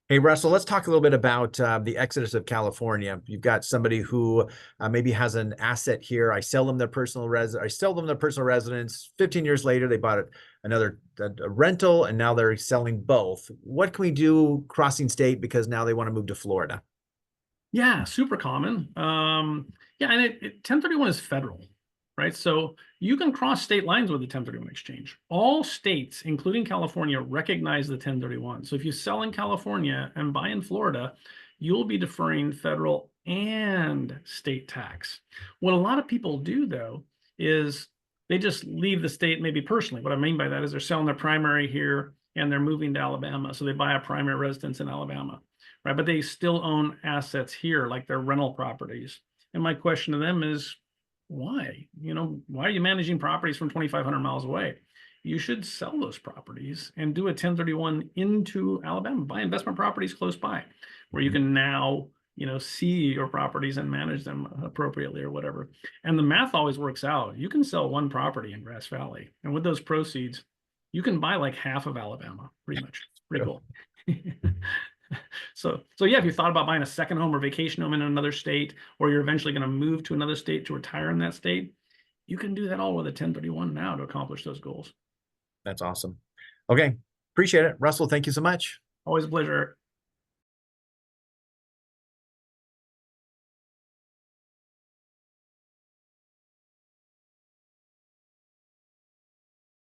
Hey, Russell, let's talk a little bit about the exodus of California. You've got somebody who maybe has an asset here. I sell them their personal residence. 15 years later, they bought another a rental, and now they're selling both. What can we do crossing state because now they want to move to Florida? Yeah, super common. Yeah, and 1031 is federal, right? So you can cross state lines with the 1031 exchange. All states, including California, recognize the 1031. So if you sell in California and buy in Florida, you'll be deferring federal and state tax. What a lot of people do, though, is they just leave the state maybe personally. What I mean by that is they're selling their primary here and they're moving to Alabama. So they buy a primary residence in Alabama, right? But they still own assets here, like their rental properties. And my question to them is, why? Why are you managing properties from 2,500 miles away? You should sell those properties and do a 1031 into Alabama, buy investment properties close by, where you can now, see your properties and manage them appropriately or whatever. And the math always works out. You can sell one property in Grass Valley, and with those proceeds, you can buy like half of Alabama, pretty much. Pretty cool. So yeah, if you thought about buying a second home or vacation home in another state, or you're eventually going to move to another state to retire in that state, you can do that all with a 1031 now to accomplish those goals. That's awesome. Okay, appreciate it, Russell. Thank you so much. Always a pleasure.